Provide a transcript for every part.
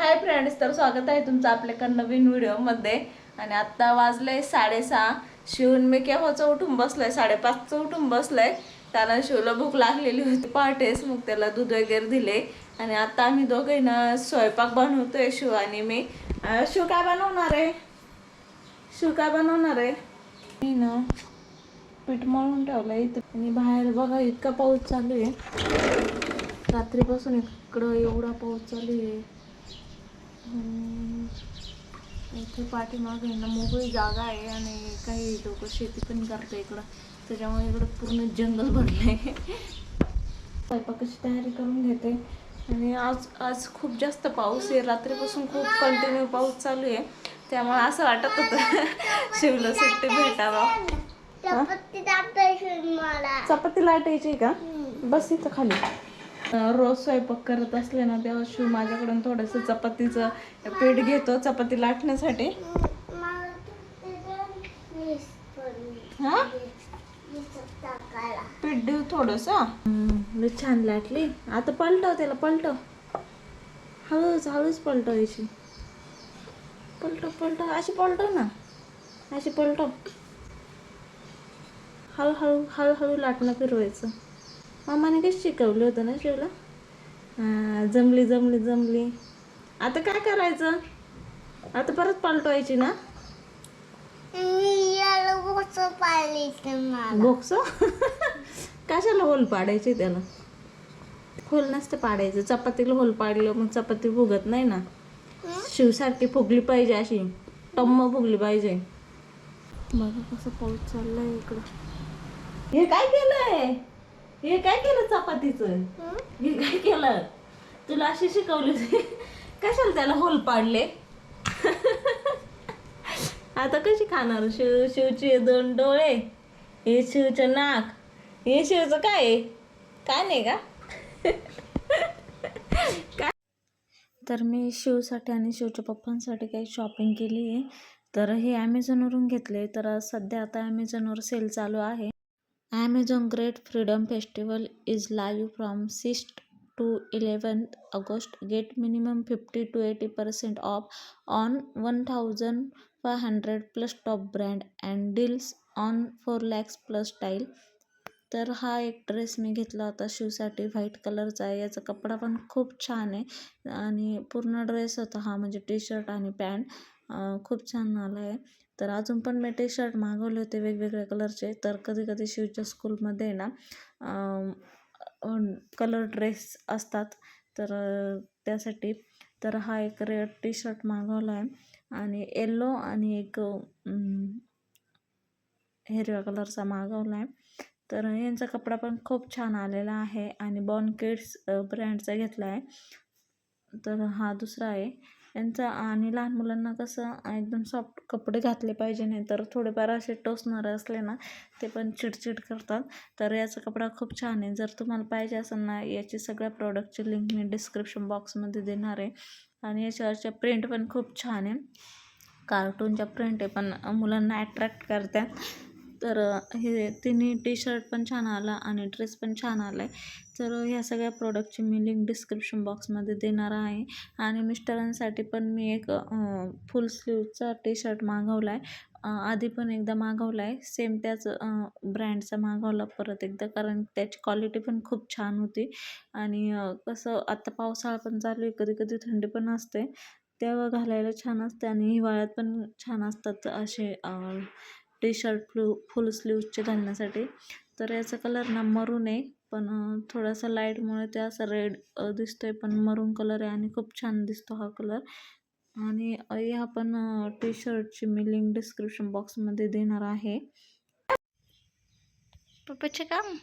Hi friends, तर स्वागत आहे तुमचं आपल्या नवीन व्हिडिओमध्ये. आणि आत्ता वाजले 6:30. शिवून मी केव्हाचं उठून बसलोय, 5:30चं उठून बसलोय. त्याला शिवला भूक लागलेली होती पहाटेच, मग त्याला दूध वगैरे दिले. आणि आता आम्ही दोघे ना स्वयंपाक बनवतोय, शिव आणि मी. शिव काय बनवणार आहे? शिव काय बनवणार आहे? मी ना पीठ मळून ठेवलंय इथं. आणि बाहेर बघा इतका पाऊस चालू आहे, रात्रीपासून इकडं एवढा पाऊस चालू आहे. इथे पाठीमागे ना मोकळी जागा आहे आणि काही लोक शेती पण करतात इकडं, त्याच्यामुळे इकडं पूर्ण जंगल भरले. स्वयंपाकाची तयारी करून घेते. आणि आज आज खूप जास्त पाऊस आहे, रात्रीपासून खूप कंटिन्यू पाऊस चालू आहे. त्यामुळे असं वाटत होतं शिवला सुट्टी भेटावा. चपाती लाटायची का? बस इथं खाली. रोज स्वयंपाक करत असले ना तेव्हा शिव माझ्याकडून थोडंसं चपातीचं पीठ घेतो चपाती लाटण्यासाठी. हा पीठ देऊ थोडंसं. छान लाटली. आता पलटव त्याला, पलटव हळूच हळूच पलटवायची. पलटव पलटव, अशी पलटव ना, अशी पलटव. हळूहळू हळूहळू लाटणं फिरवायचं. मामाने काही शिकवलं होतं ना शिवला. जमली जमली जमली. आता काय करायचं? आता परत पलटवायची ना. बोक्स कशाला होल पाडायचे त्याला? होल नसतं पाडायचं. चपातीला होल पाडलं मग चपाती फुगत नाही ना. शिवसारखी फुगली पाहिजे, अशी टम्म फुगली पाहिजे. बघा कसं पाऊस चाललाय इकडं. हे काय केलंय? हे काय केलं चपातीचं? हे काय केलं? तुला अशी शिकवली होती, कशाला त्याला होल पाडले? आता कशी खाणार? शिवचे 2 डोळे, हे शिवचं नाक, हे शिवचं काय काय नाही का? काय? तर मी शिवसाठी आणि शिवच्या पप्पांसाठी काही शॉपिंग केली आहे. तर हे ॲमेझॉनवरून घेतले. तर सध्या आता ॲमेझॉनवर सेल चालू आहे. Amazon Great Freedom Festival is live from 6th to 11th August. Get minimum 50 to 80% off on 1,500 plus top brand and deals on 4 lakhs plus style. तर हा एक ड्रेस मी घेतला होता शिवसाठी, व्हाईट कलरचा आहे. याचा कपडा पण खूप छान आहे आणि पूर्ण ड्रेस होता हा, म्हणजे टी शर्ट आणि पॅन्ट खूप छान आला आहे. तर अजून पण मी टी शर्ट मागवले होते वेगवेगळ्या कलरचे. तर कधी कधी शिवच्या स्कूलमध्ये ना कलर ड्रेस असतात, तर त्यासाठी तर हा एक रेड टी शर्ट मागवला आहे आणि येल्लो आणि एक हिरव्या कलरचा मागवला आहे. तर यांचा कपडा पण खूप छान आलेला आहे आणि बॉर्न किड्स ब्रँडचा घेतला आहे. तर हा दुसरा आहे यांचा. आणि लहान मुलांना कसं एकदम सॉफ्ट कपडे घातले पाहिजे, नाही तर थोडेफार असे टोचणारे असले ना ते पण चिडचिड करतात. तर याचा कपडा खूप छान आहे. जर तुम्हाला पाहिजे असेल ना, याची सगळ्या प्रोडक्टची लिंक मी डिस्क्रिप्शन बॉक्समध्ये देणार आहे. आणि याच्यावरच्या प्रिंट पण खूप छान आहे, कार्टूनच्या प्रिंट आहे, पण मुलांना ॲट्रॅक्ट करतात. तर हे तिन्ही टी शर्ट पण छान आला आणि ड्रेस पण छान आला आहे. तर ह्या सगळ्या प्रोडक्टची मी लिंक डिस्क्रिप्शन बॉक्समध्ये देणार आहे. आणि मिस्टरांसाठी पण मी एक फुल स्लीवचा टी शर्ट मागवला आहे. आधी पण एकदा मागवला आहे, सेम त्याच ब्रँडचा मागवला परत एकदा, कारण त्याची क्वालिटी पण खूप छान होती. आणि कसं आता पावसाळा पण चालू आहे, कधी कधी थंडी पण असते, तेव्हा घालायला छान असते. आणि हिवाळ्यात पण छान असतात असे टी शर्ट फुल स्लीव्सचे घालण्यासाठी. तर याचा कलर ना मरून आहे, पण थोडासा लाईटमुळे ते असं रेड दिसतोय, पण मरून कलर आहे आणि खूप छान दिसतो हा कलर. आणि ह्या पण टी शर्टची मी लिंक डिस्क्रिप्शन बॉक्समध्ये देणार आहे. पप्पाचे काम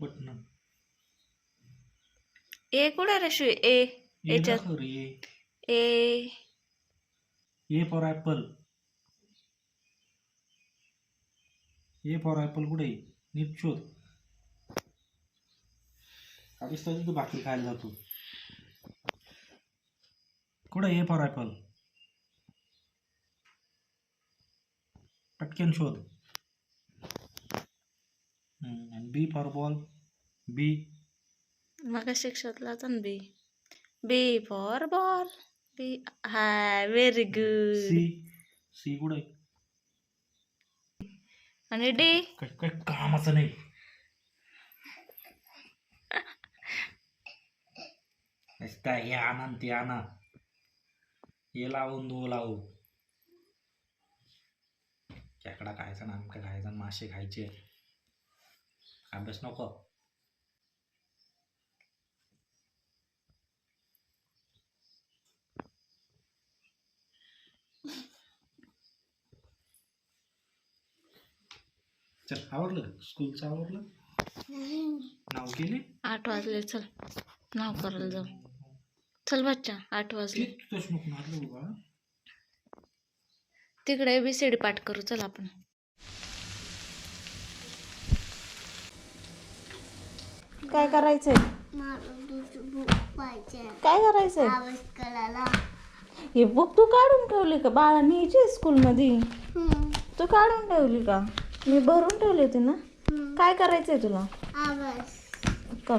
बटन ए कुठे रे शिव? याच्यात A for Apple. A for Apple कुठे? नीट शोध. आधीच तू भाकरी खायला जातो. कुठे ए फॉर ॲपल? पटकन शोध. बी फॉर बॉल. बी मग शोधला होता ना. B for ball. B. Hi, very C. Good. C कुठे आहे? आणि डी. काय काय कामाचं नाही. नुसता हे आणा आणि ते आणा. हे लावून दो लावू. खेकडा खायचा, नामका खायचा, मासे खायचे. अभ्यास नको. चल, आवरलं स्कूलचं? आवरलं? नाव केले? 8 वाजले, चल नाव करायला जाऊ. चल बच्चा, 8 वाजले. तूच नको मारलं बाळा. तिकडे ABCD पाठ करू, चल आपण. काय करायचंय? काय करायचंय? हे बुक तू काढून ठेवली का? बाळा न्यायची स्कूल मध्ये. तू काढून ठेवली का? मी भरून ठेवली होती ना. काय करायचंय तुला? कर.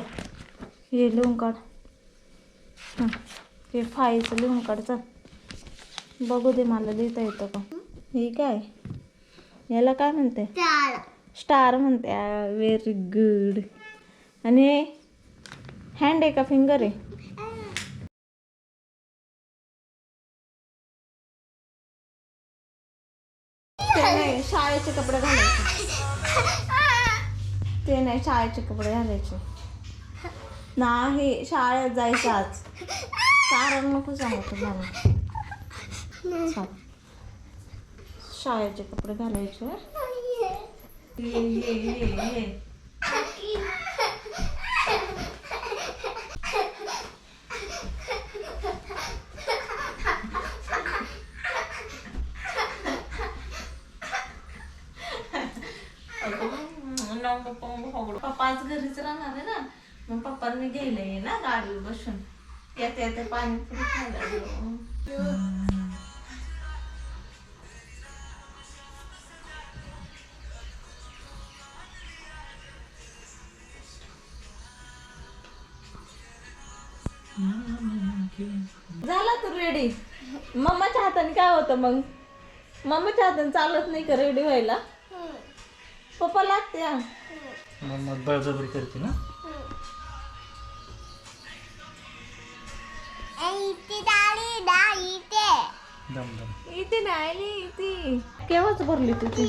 हे लिहून काढ. हे फाईलचं लिहून काढ, चल. बघू दे मला लिहिता येतं का. हे काय? याला काय म्हणते? स्टार म्हणते. Very good. आणि हे हँड आहे का फिंगर आहे? ते नाही, शाळेचे कपडे घालायचे. ते नाही, शाळेचे कपडे घालायचे नाही. शाळेत जायचं आज. कारण नको सांगू तुम्हाला. शाळेचे कपडे घालायचे. पप्पा आज घरीच राहणार आहे ना, मग पप्पांनी गेले ना गाडीवर बसून. येते येते पाणीपुरी खायला. झाला तू रेडी? मम्माच्या हाताने काय होतं मग? मम्माच्या हाताने चालत नाही का रेडी व्हायला? पप्पा लागते. मम्मा बळजबरी करते ना. दम दम. इथे नाही, इथे केव्हाच भरली तुझी?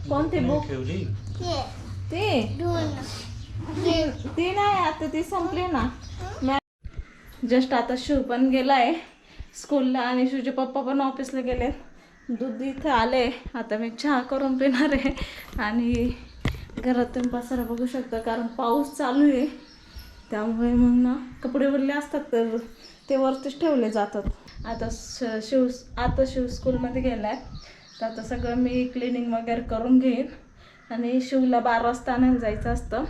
कोणती बुक? ठेवली. ते ती नाही, आता ती संपली ना. जस्ट आता शिव पण गेलाय स्कूलला आणि शिवचे पप्पा पण ऑफिसला गेले. दूध इथं आले. आता मी चहा करून पिणार आहे. आणि घरातून पसारा बघू शकता, कारण पाऊस चालू आहे. त्यामुळे मग ना कपडे वरले असतात तर ते वरतीच ठेवले जातात. आता शिव स्कूलमध्ये गेलाय, तर आता सगळं मी क्लिनिंग वगैरे करून घेईन. आणि शिवला 12 वाजता आणायला जायचं असतं,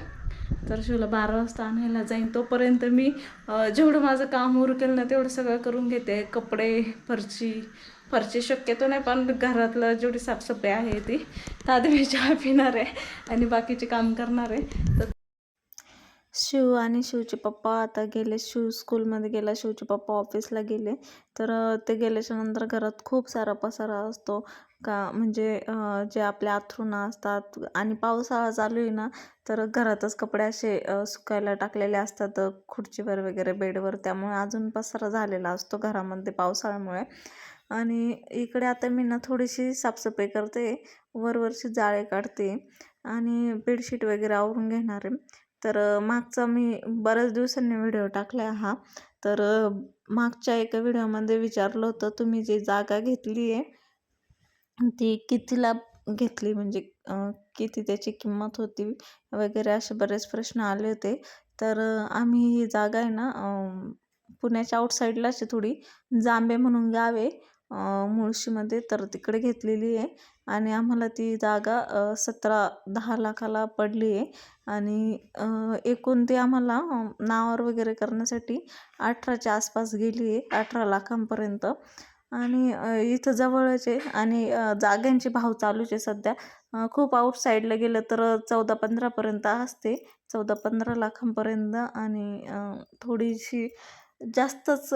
तर शिवला 12 वाजता आणायला जाईन. तोपर्यंत मी जेवढं माझं काम उरकेल ना तेवढं सगळं करून घेते. कपडे, फरची शक्यतो नाही, पण घरातलं जेवढी साफसफाई आहे ती. तर आधी मी चहा पिणार आहे आणि बाकीचे काम करणार आहे. तर शिव आणि शिवचे पप्पा आता गेले. शिव स्कूलमध्ये गेला, शिवचे पप्पा ऑफिसला गेले. तर ते गेल्याच्या नंतर घरात खूप सारा पसारा असतो का, म्हणजे जे आपल्या अंथरुणं असतात. आणि पावसाळा चालू आहे ना, तर घरातच कपडे असे सुकायला टाकलेले असतात खुर्चीवर वगैरे, बेडवर. त्यामुळे अजून पसारा झालेला असतो घरामध्ये पावसाळ्यामुळे. आणि इकडे आता मी ना थोडीशी साफसफाई करते, वरवरची जाळे काढते आणि बेडशीट वगैरे आवरून घेणार आहे. तर मागचा मी बऱ्याच दिवसांनी व्हिडिओ टाकला हा. तर मागच्या एका व्हिडिओमध्ये विचारलं होतं, तुम्ही जी जागा घेतली आहे ती कितीला घेतली, म्हणजे किती त्याची किंमत होती वगैरे, असे बरेच प्रश्न आले होते. तर आम्ही ही जागा आहे ना पुण्याच्या आउटसाईडलाच आहे थोडी. जांबे म्हणून गाव आहे मुळशीमध्ये, तर तिकडे घेतलेली आहे. आणि आम्हाला ती जागा 17-10 लाखाला पडली आहे. आणि एकूण ती आम्हाला नावावर वगैरे करण्यासाठी 18च्या आसपास गेली आहे, 18 लाखांपर्यंत. आणि इथं जवळच आहे आणि जागांचे भाव चालूच आहे सध्या. खूप आउटसाईडला गेलं तर 14-15पर्यंत असते, 14-15 लाखांपर्यंत. आणि थोडीशी जास्तच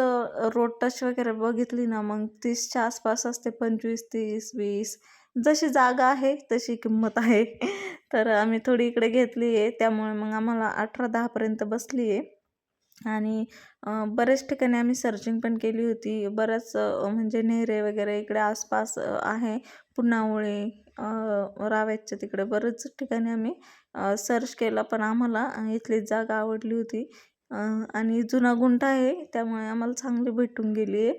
रोड टच वगैरे बघितली ना मग 30च्या आसपास असते, 25, 30, 20. जशी जागा आहे तशी किंमत आहे. तर आम्ही थोडी इकडे घेतली आहे, त्यामुळे मग आम्हाला 18-10पर्यंत बसली आहे. आणि बऱ्याच ठिकाणी आम्ही सर्चिंग पण केली होती. बऱ्याच म्हणजे नेहरे वगैरे इकडे आसपास आहे. पुनावळे, रावेतच्या तिकडे बरेच ठिकाणी आम्ही सर्च केलं, पण आम्हाला इथलीच जागा आवडली होती. आणि जुना गुंठा आहे, त्यामुळे आम्हाला चांगली भेटून गेली आहे.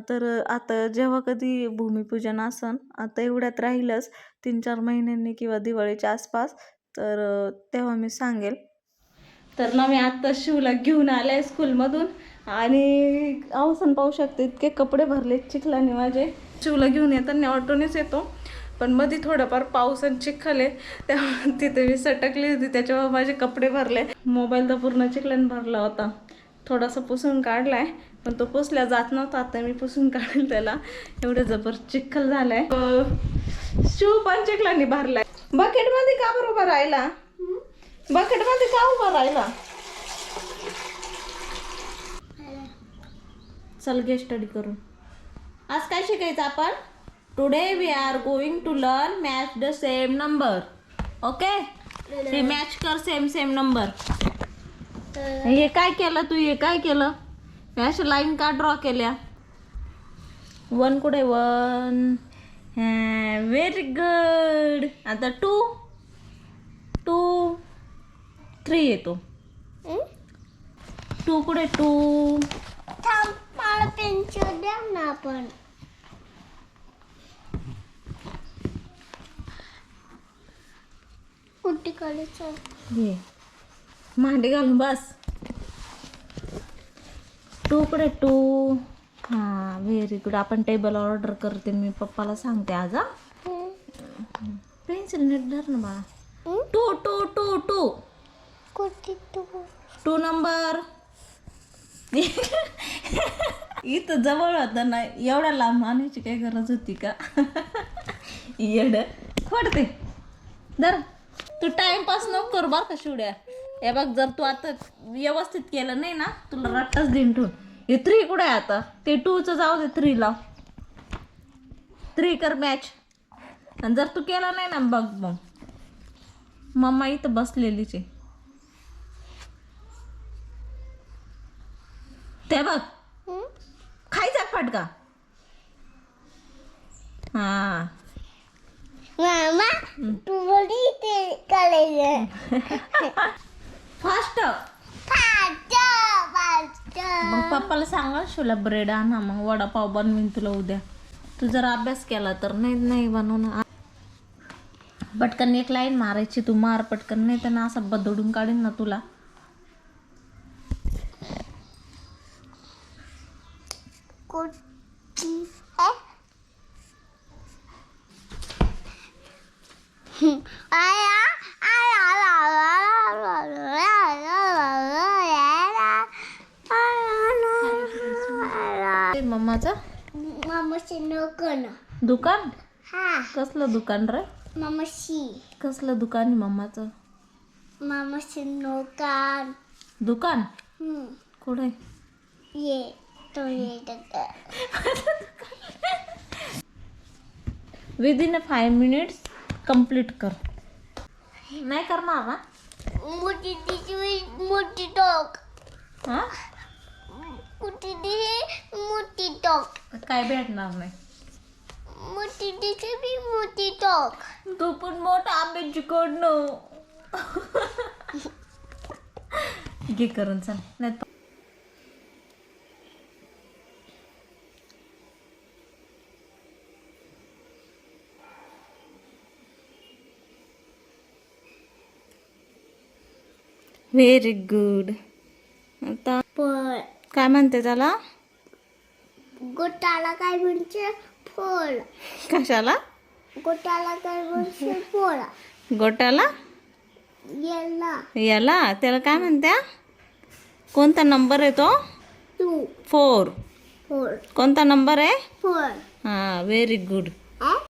तर आता जेव्हा कधी भूमिपूजन असन, आता एवढ्यात राहीलच 3-4 महिन्यांनी किंवा दिवाळीच्या आसपास, तर तेव्हा मी सांगेल. तर ना मी आत्ता शिवला घेऊन आले स्कूलमधून आणि अवसन पाहू शकते इतके कपडे भरले चिखलाने माझे. शिवला घेऊन येताना ऑटोनेच येतो, पण मध्ये थोडाफार पाऊस आणि चिखल आहे, त्यामुळे तिथे मी सटकली होती, त्याच्यावर माझे कपडे भरले. मोबाईल तर पूर्ण चिखलाने भरला होता. थोडासा पुसून काढलाय, पण तो पुसल्या जात नव्हता. आता मी पुसून काढेल त्याला, एवढं जबर चिखल झालाय. शिव पण चिखलाने भरलाय. बकेटमध्ये का बरोबर राहिला? बकेटमध्ये का उभा राहिला? चल घे स्टडी करून. आज काय शिकायचं आपण? Today we are going to learn match the same number. Okay, हे मॅच कर सेम नंबर. हे काय केलं तू? हे काय केलं? अशा लाईन का ड्रॉ केल्या? 1 कुठे? 1. Very good. आता 2, 3 येतो. 2 कुठे? 2. मला पेन्सिल द्या ना आपण. कुठे काढायचं? हे मांडी घालून बस. 2 कुठे? 2. हां, व्हेरी गुड. आपण टेबल ऑर्डर करते, मी पप्पाला सांगते आज. पेन्सिल नीट धर ना बाळा. 2 कुठे? 2 नंबर. इथं जवळ होतं ना, एवढ्या लांब आणायची काही गरज होती का? येड खोडते. जर तू टाइमपास नको करू बरं का शिवड्या. हे बघ, जर तू आता व्यवस्थित केलं नाही ना, तुला रट्टाच देईन ठेवून. हे 3 कुठे आहे आता? ते 2चं जाऊ दे, 3 लाव. 3 कर मॅच. आणि जर तू केला नाही ना, बघ मग मम्मा इथं बसलेलीच आहे. ते बघ, खायचा फटका. हा, मामा तू बोली ते काढायचं. फास्ट. मग पप्पाला सांगा शिवला ब्रेड आणा, मग वडापाव बनवीन तुला उद्या. तू जर अभ्यास केला तर. नाही बनवणार. पटकन एक लाईन मारायची, तू मार पटकन, नाही तर ना असं बदडून काढीन ना तुला. मम्माचं मामाशी नोकन. दुकान? हा, कसलं दुकान रे? मामाशी. कसलं दुकान आहे मम्माचं? मामाशी नोकान. दुकान कुठे? ये तो ये विदिन 5 minutes कंप्लीट कर. नाही करणार ना? मोठी दिशी मोठी टोक. हा, मोठी दिशी मोठी टोक. काय भेटणार नाही. मोठी दिशी बी मोठी टोक. तू पण मोठा आंबे चिकडनं घे करून. चल नाही व्हेरी गुड. आता फळ. काय म्हणते त्याला? गोटाला काय म्हणते? फळ. कशाला? गोटाला काय म्हणते? फळ. गोट्याला? याला त्याला काय म्हणत्या? कोणता नंबर आहे तो? 2. 4. 4 कोणता नंबर आहे? 4 हां, व्हेरी गुड.